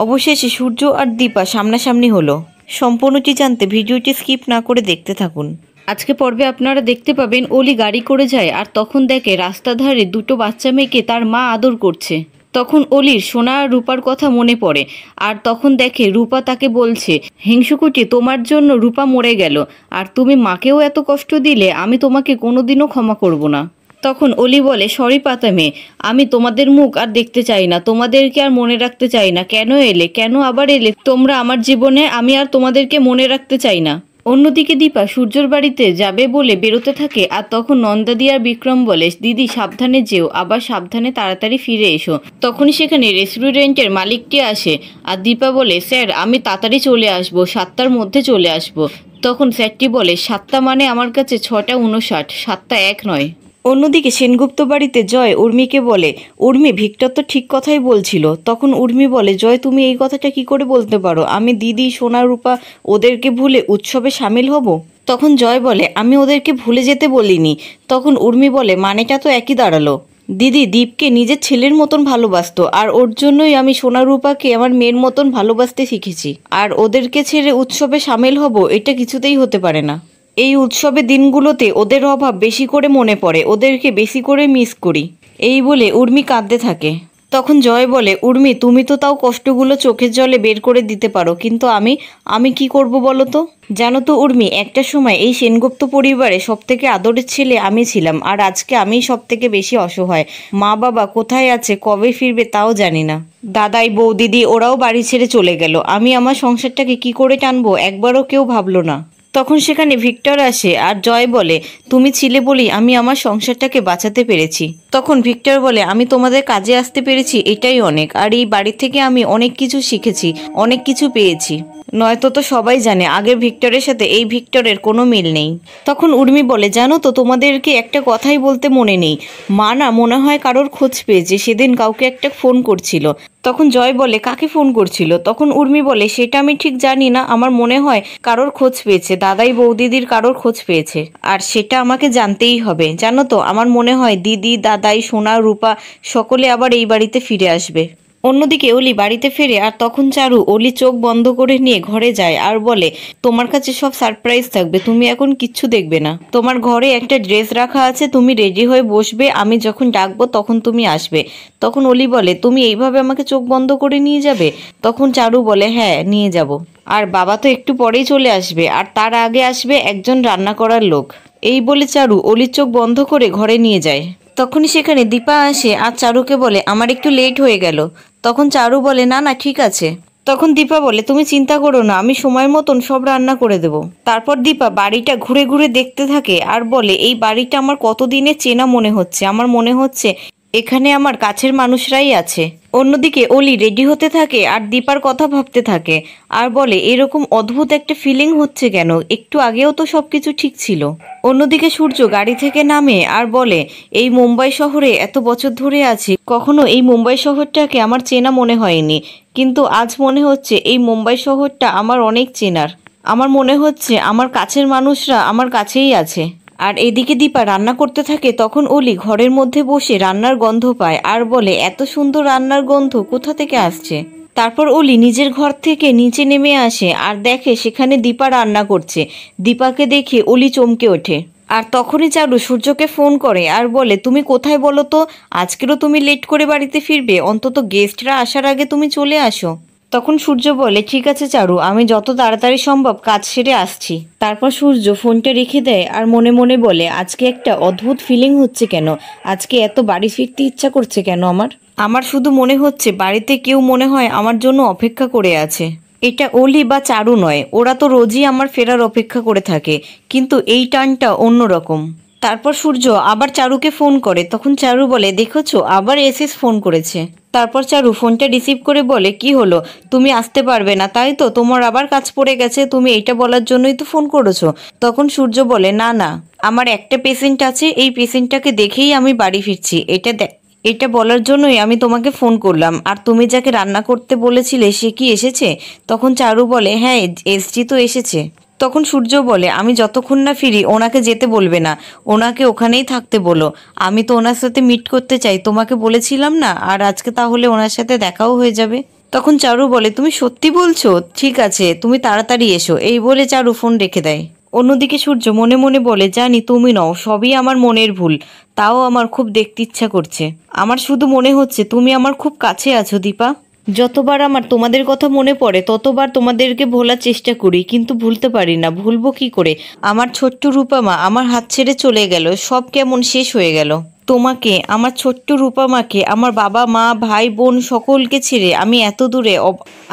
অবশেষে সূর্য আর দীপা সামনাসামনি হলো। সম্পূর্ণটি জানতে ভিডিওটি স্কিপ না করে দেখতে থাকুন। আজকে পর্বে আপনারা দেখতে পাবেন অলি গাড়ি করে যায় আর তখন দেখে রাস্তার ধারে দুটো বাচ্চা মেয়েকে তার মা আদর করছে। তখন অলির সোনা আর রূপার কথা মনে পড়ে আর তখন দেখে রূপা তাকে বলছে, হিংসুকুটি তোমার জন্য রূপা মরে গেল আর তুমি মাকেও এত কষ্ট দিলে, আমি তোমাকে কোনোদিনও ক্ষমা করব না। তখন অলি বলে, সরি পাতা মেয়ে, আমি তোমাদের মুখ আর দেখতে চাই না, তোমাদেরকে আর মনে রাখতে চাই না। কেন এলে, কেন আবার এলে তোমরা আমার জীবনে? আমি আর তোমাদেরকে মনে রাখতে চাই না। অন্যদিকে দীপা সূর্যর বাড়িতে যাবে বলে বেরোতে থাকে আর তখন নন্দাদি আর বিক্রম বলে, দিদি সাবধানে যেও, আবার সাবধানে তাড়াতাড়ি ফিরে এসো। তখনই সেখানে রেস্টুরেন্টের মালিকটি আসে আর দীপা বলে, স্যার আমি তাড়াতাড়ি চলে আসবো, 7টার মধ্যে চলে আসবো। তখন স্যারটি বলে, 7টা মানে আমার কাছে 6টা 59, 7টা 1 নয়। অন্যদিকে সেনগুপ্ত বাড়িতে জয় উর্মিকে বলে, উর্মি ভিক্টর তো ঠিক কথাই বলছিল। তখন উর্মি বলে, জয় তুমি এই কথাটা কি করে বলতে পারো? আমি দিদি সোনা রূপা ওদেরকে ভুলে উৎসবে সামিল হব? তখন জয় বলে, আমি ওদেরকে ভুলে যেতে বলিনি। তখন উর্মি বলে, মানেটা তো একই দাঁড়ালো। দিদি দীপকে নিজের ছেলের মতন ভালোবাসতো আর ওর জন্যই আমি সোনা রূপাকে আমার মেয়ের মতন ভালোবাসতে শিখেছি, আর ওদেরকে ছেড়ে উৎসবে সামিল হব এটা কিছুতেই হতে পারে না। এই উৎসবের দিনগুলোতে ওদের অভাব বেশি করে মনে পড়ে, ওদেরকে বেশি করে মিস করি। এই বলে উর্মি কাঁদতে থাকে। তখন জয় বলে, উর্মি তুমি তো তাও কষ্টগুলো চোখের জলে বের করে দিতে পারো, কিন্তু আমি কি করব বলো তো? জানো তো উর্মি, একটা সময় এই সেনগুপ্ত পরিবারে সব থেকে আদরের ছেলে আমি ছিলাম, আর আজকে আমিই সব থেকে বেশি অসহায়। মা বাবা কোথায় আছে, কবে ফিরবে তাও জানি না। দাদাই বৌদিদি ওরাও বাড়ি ছেড়ে চলে গেল, আমি আমার সংসারটাকে কি করে টানবো একবারও কেউ ভাবলো না। তখন সেখানে ভিক্টর আসে আর জয় বলে, তুমি ছিলে বলেই আমি আমার সংসারটাকে বাঁচাতে পেরেছি। তখন ভিক্টর বলে, আমি তোমাদের কাজে আসতে পেরেছি এটাই অনেক, আর এই বাড়ি থেকে আমি অনেক কিছু শিখেছি, অনেক কিছু পেয়েছি। নয়তো তো সবাই জানে আগের ভিক্টরের সাথে এই ভিক্টরের কোনো মিল নেই। তখন উর্মি বলে, জানো তো তোমাদেরকে একটা কথাই বলতে মনে নেই, মা না মনে হয় কারোর খোঁজ পেয়েছে, সেদিন কাউকে একটা ফোন করছিল। তখন জয় বলে, কাকে ফোন করছিল? তখন উর্মি বলে, সেটা আমি ঠিক জানি না, আমার মনে হয় কারোর খোঁজ পেয়েছে, দাদাই বৌদিদির কারোর খোঁজ পেয়েছে, আর সেটা আমাকে জানতেই হবে। জানো তো আমার মনে হয় দিদি দাদাই সোনা রূপা সকলে আবার এই বাড়িতে ফিরে আসবে। অন্যদিকে অলি বাড়িতে ফেরে আর তখন চারু অলি চোখ বন্ধ করে নিয়ে ঘরে যায় আর বলে, তোমার কাছে সব সারপ্রাইজ থাকবে, তুমি এখন কিচ্ছু দেখবে না। তোমার ঘরে একটা ড্রেস রাখা আছে, তুমি রেডি হয়ে বসবে, আমি যখন ডাকবো তখন তুমি আসবে। তখন অলি বলে, তুমি এইভাবে আমাকে চোখ বন্ধ করে নিয়ে যাবে? তখন চারু বলে, হ্যাঁ নিয়ে যাব। আর বাবা তো একটু পরেই চলে আসবে, আর তার আগে আসবে একজন রান্না করার লোক। এই বলে চারু অলির চোখ বন্ধ করে ঘরে নিয়ে যায়। তখনই সেখানে দীপা আসে আর চারুকে বলে, আমার একটু লেট হয়ে গেল। তখন চারু বলে, না না ঠিক আছে। তখন দীপা বলে, তুমি চিন্তা করো না, আমি সময় মতন সব রান্না করে দেব। তারপর দীপা বাড়িটা ঘুরে ঘুরে দেখতে থাকে আর বলে, এই বাড়িটা আমার কতদিনের চেনা মনে হচ্ছে, আমার মনে হচ্ছে এখানে আমার কাছের মানুষরাই আছে। অন্যদিকে অলি রেডি হতে থাকে আর দীপার কথা ভাবতে থাকে আর বলে, এরকম অদ্ভুত একটা ফিলিং হচ্ছে কেন, একটু আগেও তো সবকিছু ঠিক ছিল। অন্যদিকে সূর্য গাড়ি থেকে নামে আর বলে, এই মুম্বাই শহরে এত বছর ধরে আছি, কখনো এই মুম্বাই শহরটাকে আমার চেনা মনে হয়নি, কিন্তু আজ মনে হচ্ছে এই মুম্বাই শহরটা আমার অনেক চেনার। আমার মনে হচ্ছে আমার কাছের মানুষরা আমার কাছেই আছে। আর এদিকে দীপা রান্না করতে থাকে। তখন অলি ঘরের মধ্যে বসে রান্নার গন্ধ পায় আর বলে, এত সুন্দর রান্নার গন্ধ কোথা থেকে আসছে? তারপর অলি নিজের ঘর থেকে নিচে নেমে আসে আর দেখে সেখানে দীপা রান্না করছে। দীপাকে দেখে অলি চমকে ওঠে। আর তখনই চারু সূর্যকে ফোন করে আর বলে, তুমি কোথায় বলো তো, আজকেরও তুমি লেট করে বাড়িতে ফিরবে, অন্তত গেস্টরা আসার আগে তুমি চলে আসো। তখন সূর্য বলে, ঠিক আছে চারু, আমি যত তাড়াতাড়ি সম্ভব কাজ সেরে আসছি। তারপর সূর্য ফোনটা রেখে দেয় আর মনে মনে বলে, আজকে একটা অদ্ভুত ফিলিং হচ্ছে কেন, আজকে এত বাড়ি ফিরতে ইচ্ছা করছে কেন আমার শুধু মনে হচ্ছে বাড়িতে কেউ মনে হয় আমার জন্য অপেক্ষা করে আছে। এটা অলি বা চারু নয়, ওরা তো রোজই আমার ফেরার অপেক্ষা করে থাকে, কিন্তু এই টানটা অন্যরকম। তারপর সূর্য আবার চারুকে ফোন করে। তখন চারু বলে, দেখেছো আবার এসএস ফোন করেছে। তারপর চারু ফোনটা রিসিভ করে বলে, কি হলো, তুমি আসতে পারবে না তাই তো, তোমার আবার কাজ পড়ে গেছে, তুমি এটা বলার জন্যই তো ফোন করেছো? তখন সূর্য বলে, না না, আমার একটা পেশেন্ট আছে, এই পেশেন্টটাকে দেখেই আমি বাড়ি ফিরছি, এটা বলার জন্যই আমি তোমাকে ফোন করলাম। আর তুমি যাকে রান্না করতে বলেছিলে সে কি এসেছে? তখন চারু বলে, হ্যাঁ এসজি তো এসেছে। তখন সূর্য বলে, আমি যতক্ষণ না ফিরি ওনাকে যেতে বলবে না, ওনাকে ওখানেই থাকতে বলো, আমি তো ওনার সাথে মিট করতে চাই, তোমাকে বলেছিলাম না, আর আজকে তাহলে ওনার সাথে দেখাও হয়ে যাবে। তখন চারু বলে তুমি সত্যি বলছো? ঠিক আছে, তুমি তাড়াতাড়ি এসো। এই বলে চারু ফোন রেখে দেয়। অন্যদিকে সূর্য মনে মনে বলে, জানি তুমি নও, সবই আমার মনের ভুল, তাও আমার খুব দেখতে ইচ্ছা করছে। আমার শুধু মনে হচ্ছে তুমি আমার খুব কাছে আছো দীপা। যতবার আমার তোমাদের কথা মনে পড়ে ততবার তোমাদেরকে ভোলার চেষ্টা করি, কিন্তু ভুলতে পারি না। ভুলবো কি করে? আমার ছোট্ট রূপামা আমার হাত ছেড়ে চলে গেল, সব কেমন শেষ হয়ে গেল। তোমাকে, আমার ছোট্ট রূপামাকে, আমার বাবা মা ভাই বোন সকলকে ছেড়ে আমি এত দূরে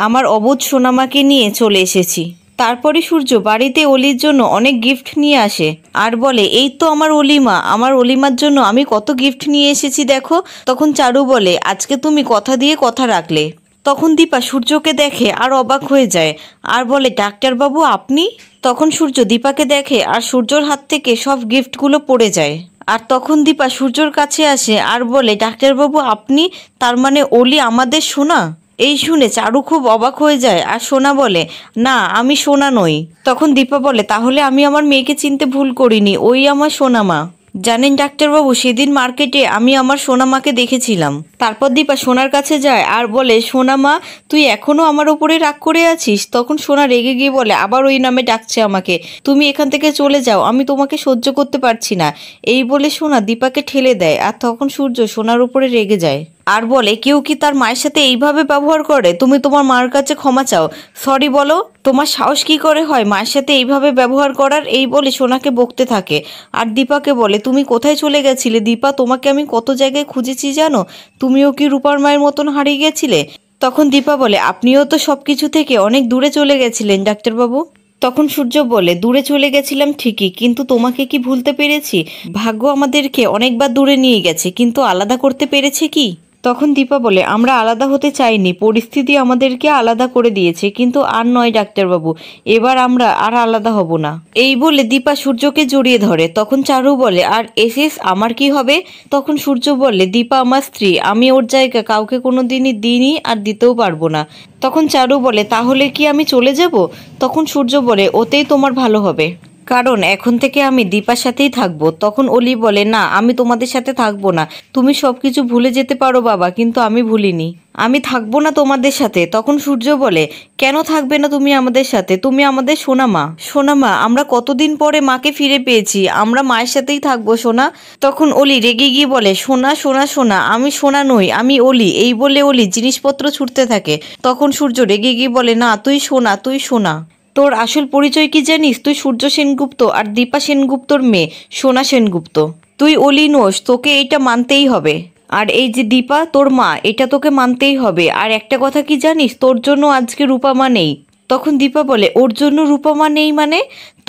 আমার অবোধ সোনামাকে নিয়ে চলে এসেছি। তারপরে সূর্য বাড়িতে অলির জন্য অনেক গিফট নিয়ে আসে আর বলে, এই তো আমার অলিমা, আমার অলিমার জন্য আমি কত গিফট নিয়ে এসেছি দেখো। তখন চারু বলে, আজকে তুমি কথা দিয়ে কথা রাখলে। তখন দীপা সূর্যকে দেখে আর অবাক হয়ে যায় আর বলে, ডাক্তারবাবু আপনি? তখন সূর্য দীপাকে দেখে আর সূর্যর হাত থেকে সব গিফটগুলো পড়ে যায়। আর তখন দীপা সূর্যর কাছে আসে আর বলে, ডাক্তারবাবু আপনি? তার মানে অলি আমাদের সোনা? এই শুনে চারু খুব অবাক হয়ে যায় আর সোনা বলে, না আমি সোনা নই। তখন দীপা বলে, তাহলে আমি আমার মেয়েকে চিনতে ভুল করিনি, ওই আমার সোনা মা। জানেন ডাক্তারবাবু, সেদিন মার্কেটে আমি আমার সোনামাকে দেখেছিলাম। তারপর দীপা সোনার কাছে যায় আর বলে, সোনামা তুই এখনো আমার উপরে রাগ করে আছিস? তখন সোনা রেগে গিয়ে বলে, আবার ওই নামে ডাকছে আমাকে, তুমি এখান থেকে চলে যাও, আমি তোমাকে সহ্য করতে পারছি না। এই বলে সোনা দীপাকে ঠেলে দেয় আর তখন সূর্য সোনার উপরে রেগে যায় আর বলে, কেউ কি তার মায়ের সাথে এইভাবে ব্যবহার করে? তুমি তোমার মার কাছে ক্ষমা চাও, সরি বলো। তোমার সাহস কি করে হয় মায়ের সাথে এইভাবে ব্যবহার করার? এই বলে সোনাকে বকতে থাকে আর দীপাকে বলে, তুমি কোথায় চলে গেছিলে দীপা? তোমাকে আমি কত জায়গায় খুঁজেছি জানো? তুমিও কি রূপার মায়ের মতন হারিয়ে গেছিলে? তখন দীপা বলে, আপনিও তো সব কিছু থেকে অনেক দূরে চলে গেছিলেন ডাক্তারবাবু। তখন সূর্য বলে, দূরে চলে গেছিলাম ঠিকই, কিন্তু তোমাকে কি ভুলতে পেরেছি? ভাগ্য আমাদেরকে অনেকবার দূরে নিয়ে গেছে, কিন্তু আলাদা করতে পেরেছে কি? তখন দীপা বলে, আমরা আলাদা হতে চাইনি, পরিস্থিতি আমাদেরকে আলাদা করে দিয়েছে, কিন্তু আর নয় ডাক্তারবাবু, এবার আমরা আর আলাদা হব না। এই বলে দীপা সূর্যকে জড়িয়ে ধরে। তখন চারু বলে, আর এসিস আমার কি হবে? তখন সূর্য বলে, দীপা আমার স্ত্রী, আমি ওর জায়গা কাউকে কোনোদিনই দিইনি আর দিতেও পারবো না। তখন চারু বলে, তাহলে কি আমি চলে যাব? তখন সূর্য বলে, ওতেই তোমার ভালো হবে, কারণ এখন থেকে আমি দীপার সাথেই থাকবো। তখন অলি বলে, না আমি তোমাদের সাথে থাকবো না। তুমি সবকিছু ভুলে যেতে পারো বাবা, কিন্তু আমি ভুলিনি, আমি থাকবো না তোমাদের সাথে। তখন সূর্য বলে, কেন থাকবে না তুমি আমাদের সাথে? তুমি আমাদের সোনা মা। সোনা মা, আমরা কতদিন পরে মাকে ফিরে পেয়েছি, আমরা মায়ের সাথেই থাকবো সোনা। তখন অলি রেগে গিয়ে বলে, সোনা সোনা সোনা, আমি সোনা নই, আমি অলি। এই বলে অলি জিনিসপত্র ছুটতে থাকে। তখন সূর্য রেগে গিয়ে বলে, না তুই সোনা, তুই সোনা। তোর আসল পরিচয় কি জানিস? তুই সূর্য সেনগুপ্ত আর দীপা সেনগুপ্তর মেয়ে সোনা সেনগুপ্ত। তুই অলি নোস, তোকে এইটা মানতেই হবে। আর এই যে দীপা তোর মা, এটা তোকে মানতেই হবে। আর একটা কথা কি জানিস, তোর জন্য আজকে রূপামা নেই। তখন দীপা বলে, ওর জন্য রূপামা নেই মানে?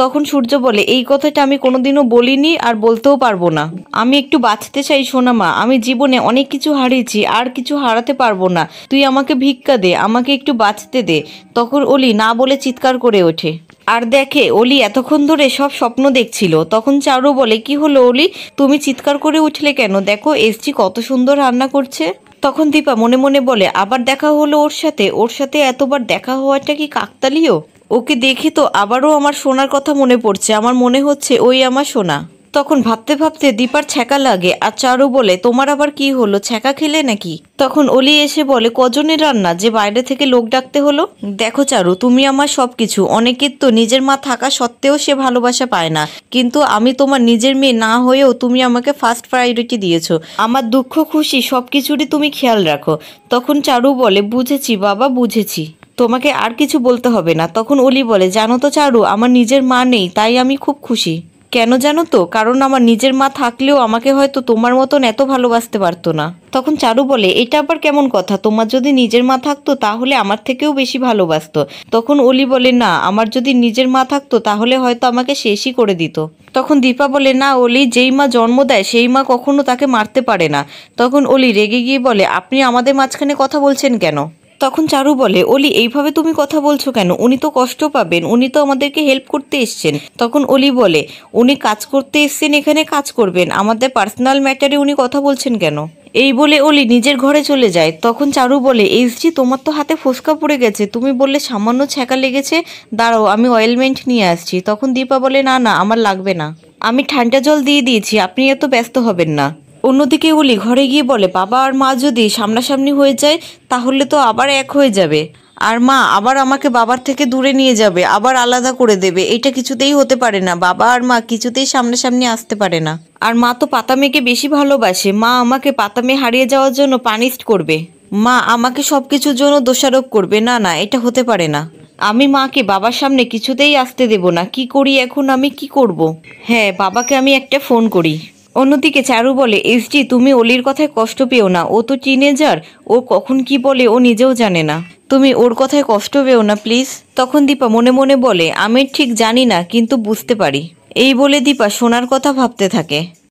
তখন সূর্য বলে, এই কথাটা আমি কোনোদিনও বলিনি আর বলতেও পারবো না। আমি একটু বাঁচতে চাই সোনামা, আমি জীবনে অনেক কিছু হারিয়েছি, আর কিছু হারাতে পারবো না। তুই আমাকে ভিক্ষা দে, আমাকে একটু বাঁচতে দে। তখন অলি না বলে চিৎকার করে ওঠে আর দেখে অলি এতক্ষণ ধরে সব স্বপ্ন দেখছিল। তখন চারু বলে, কি হলো অলি, তুমি চিৎকার করে উঠলে কেন? দেখো এসজি কত সুন্দর রান্না করছে। তখন দীপা মনে মনে বলে, আবার দেখা হলো ওর সাথে? ওর সাথে এতবার দেখা হওয়াটা কি কাকতালীয়? ওকে দেখে তো আবারও আমার সোনার কথা মনে পড়ছে, আমার মনে হচ্ছে ওই আমার সোনা। তখন ভাবতে ভাবতে দীপার ছ্যাঁকা লাগে আর চারু বলে, তোমার আবার কি হলো, ছ্যাঁকা খেলে নাকি? তখন অলি এসে বলে, কজনের রান্না যে বাইরে থেকে লোক ডাকতে হলো? দেখো চারু, তুমি আমার সবকিছু। অনেকের তো নিজের মা থাকা সত্ত্বেও সে ভালোবাসা পায় না, কিন্তু আমি তোমার নিজের মেয়ে না হয়েও তুমি আমাকে ফার্স্ট প্রায়োরিটি দিয়েছো। আমার দুঃখ খুশি সবকিছুরই তুমি খেয়াল রাখো। তখন চারু বলে, বুঝেছি বাবা, বুঝেছি, তোমাকে আর কিছু বলতে হবে না। তখন অলি বলে, জানো তো চারু, আমার নিজের মা নেই, তাই আমি খুব খুশি। কেন জানো তো? কারণ আমার নিজের মা থাকলেও আমাকে হয়তো তোমার মতন এত ভালোবাসতে পারতো না। তখন চারু বলে, এটা আবার কেমন কথা? তোমার যদি নিজের মা থাকতো তাহলে আমার থেকেও বেশি ভালোবাসতো। তখন অলি বলে, না, আমার যদি নিজের মা থাকতো তাহলে হয়তো আমাকে শেষই করে দিত। তখন দীপা বলে, না অলি, যেই মা জন্ম দেয় সেই মা কখনো তাকে মারতে পারে না। তখন অলি রেগে গিয়ে বলে, আপনি আমাদের মাঝখানে কথা বলছেন কেন? তখন চারু বলে, অলি এইভাবে তুমি কথা বলছো কেন? উনি তো কষ্ট পাবেন, উনি তো আমাদেরকে হেল্প করতে এসছেন। তখন অলি বলে, উনি কাজ করতে এসছেন, এখানে কাজ করবেন, আমাদের পার্সোনাল ম্যাটারে উনি কথা বলছেন কেন? এই বলে অলি নিজের ঘরে চলে যায়। তখন চারু বলে, এসজি তোমার তো হাতে ফোসকা পড়ে গেছে, তুমি বললে সামান্য ছ্যাঁকা লেগেছে, দাঁড়াও আমি অয়েলমেন্ট নিয়ে আসছি। তখন দীপা বলে, না না আমার লাগবে না, আমি ঠান্ডা জল দিয়ে দিয়েছি, আপনি এত ব্যস্ত হবেন না। অন্যদিকে অলি ঘরে গিয়ে বলে বাবা আর মা যদি সামনাসামনি হয়ে যায় তাহলে তো আবার এক হয়ে যাবে, আর মা আবার আমাকে বাবার থেকে দূরে নিয়ে যাবে, আবার আলাদা করে দেবে। এটা কিছুতেই হতে পারে না, বাবা আর মা কিছুতেই সামনাসামনি আসতে পারে না। আর মা তো পাতা মেয়েকে বেশি ভালোবাসে, মা আমাকে পাতা মেয়ে হারিয়ে যাওয়ার জন্য পানিশ করবে, মা আমাকে সব কিছুর জন্য দোষারোপ করবে। না না, এটা হতে পারে না। আমি মাকে বাবার সামনে কিছুতেই আসতে দেব না। কি করি এখন, আমি কি করব? হ্যাঁ, বাবাকে আমি একটা ফোন করি। অন্যদিকে চারু বলে এসডি তুমি অলির কথায় কষ্ট পেও না, ও তো টিনেজার, ও কখন কি বলে ও নিজেও জানে না, তুমি ওর কথায় কষ্ট পেও না প্লিজ। তখন দীপা মনে মনে বলে আমি ঠিক জানি না কিন্তু বুঝতে পারি। এই বলে দীপা সোনার কথা ভাবতে থাকে।